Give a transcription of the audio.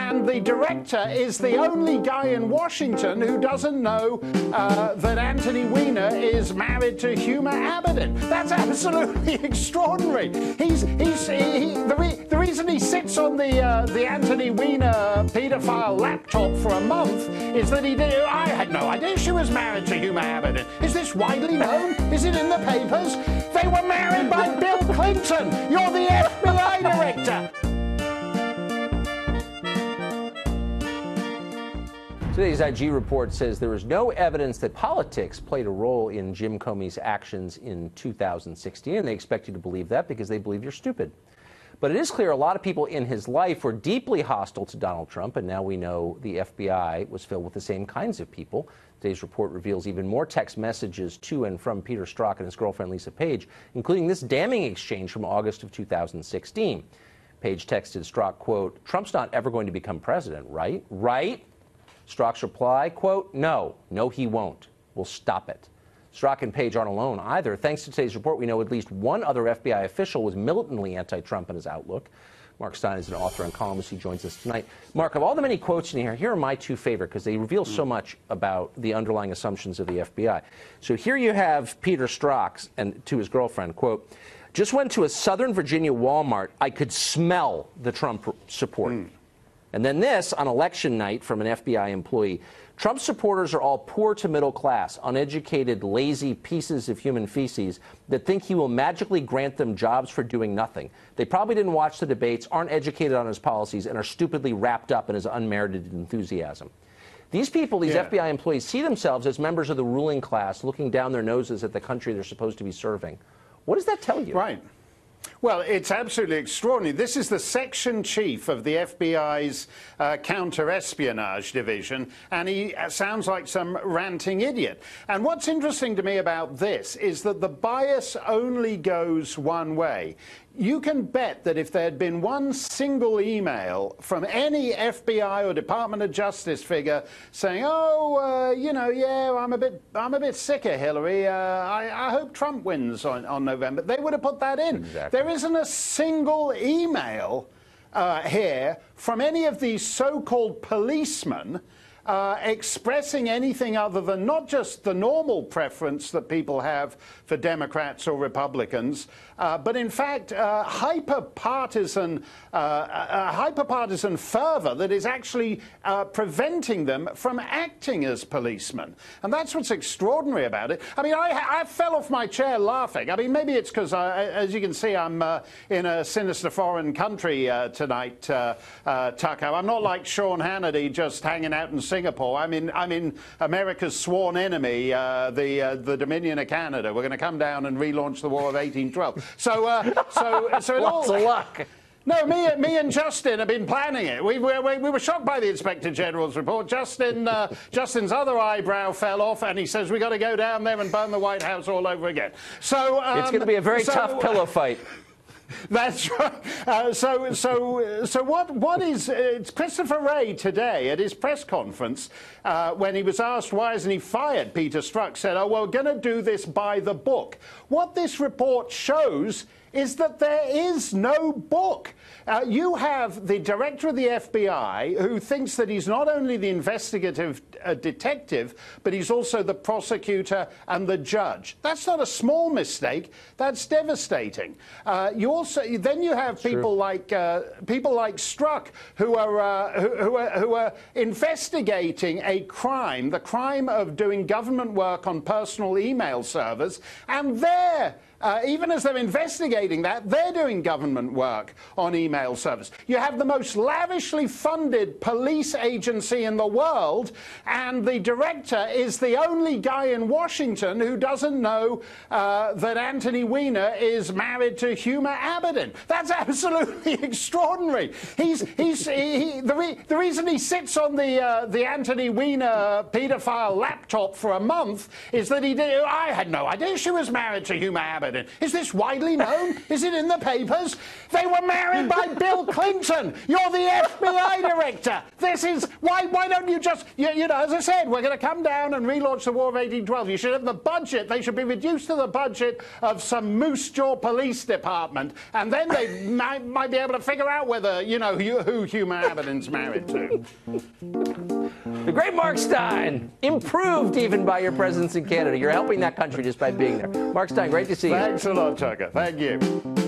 and the director is the only guy in Washington who doesn't know that Anthony Weiner is married to Huma Abedin. That's absolutely extraordinary. The reason he sits on the Anthony Weiner paedophile laptop for a month is that I had no idea she was married to Huma Abedin. Is this widely known? Is it in the papers? They were married by Bill Clinton. You're the FBI director. Today's IG report says there is no evidence that politics played a role in Jim Comey's actions in 2016, and they expect you to believe that because they believe you're stupid. But it is clear a lot of people in his life were deeply hostile to Donald Trump, and now we know the FBI was filled with the same kinds of people. Today's report reveals even more text messages to and from Peter Strzok and his girlfriend Lisa Page, including this damning exchange from August of 2016. Page texted Strzok, quote, "Trump's not ever going to become president, right? Right?" Strzok's reply, quote, no, he won't. We'll stop it. Strzok and Page aren't alone either. Thanks to today's report, we know at least one other FBI official was militantly anti-Trump in his outlook. Mark Steyn is an author and columnist. He joins us tonight. Mark, of all the many quotes in here are my two favorite because they reveal so much about the underlying assumptions of the FBI. So here you have Peter Strzok and to his girlfriend, quote, "Just went to a Southern Virginia Walmart. I could smell the Trump support." And then this, on election night, from an FBI employee, "Trump supporters are all poor to middle class, uneducated, lazy pieces of human feces that think he will magically grant them jobs for doing nothing. They probably didn't watch the debates, aren't educated on his policies, and are stupidly wrapped up in his unmerited enthusiasm." These people, these FBI employees, see themselves as members of the ruling class looking down their noses at the country they're supposed to be serving. What does that tell you? Right. Well, it's absolutely extraordinary. This is the section chief of the FBI's counter-espionage division, and he sounds like some ranting idiot. And what's interesting to me about this is that the bias only goes one way. You can bet that if there had been one single email from any FBI or Department of Justice figure saying, I'm a bit sick of Hillary, I hope Trump wins on November, they would have put that in. Exactly. There isn't a single email here from any of these so-called policemen expressing anything other than not just the normal preference that people have for Democrats or Republicans, but in fact hyper-partisan fervor that is actually preventing them from acting as policemen. And that's what's extraordinary about it. I mean, I fell off my chair laughing. I mean, maybe it's because, as you can see, I'm in a sinister foreign country tonight, Tucker. I'm not like Sean Hannity just hanging out in Singapore. I'm in America's sworn enemy, the Dominion of Canada. We're going to come down and relaunch the War of 1812. So Lots of luck. No, me and Justin have been planning it. We were shocked by the Inspector General's report. Justin's other eyebrow fell off, and he says we got to go down there and burn the White House all over again. So it's going to be a very tough pillow fight. That's right. So what is it's Christopher Wray today at his press conference when he was asked why hasn't he fired Peter Strzok, said, "Oh, well, we're going to do this by the book." What this report shows is that there is no book. You have the director of the FBI who thinks that he's not only the investigative detective, but he's also the prosecutor and the judge. That's not a small mistake. That's devastating. Then you have people like Strzok who are investigating a crime, the crime of doing government work on personal email servers, and even as they're investigating that, they're doing government work on email servers. You have the most lavishly funded police agency in the world, and the director is the only guy in Washington who doesn't know that Anthony Weiner is married to Huma Abedin. That's absolutely extraordinary. The reason he sits on the Anthony Weiner paedophile laptop for a month is that I had no idea she was married to Huma Abedin. Abbott. Is this widely known? Is it in the papers? They were married by Bill Clinton. You're the FBI director. This is why don't you just you know, as I said, we're going to come down and relaunch the War of 1812. You should have the budget. They should be reduced to the budget of some Moose Jaw police department, and then they might be able to figure out whether, you know, who Hugh Abbotton's married to. The great Mark Steyn, improved even by your presence in Canada. You're helping that country just by being there. Mark Steyn, great to see you. Thanks a lot, Tucker. Thank you.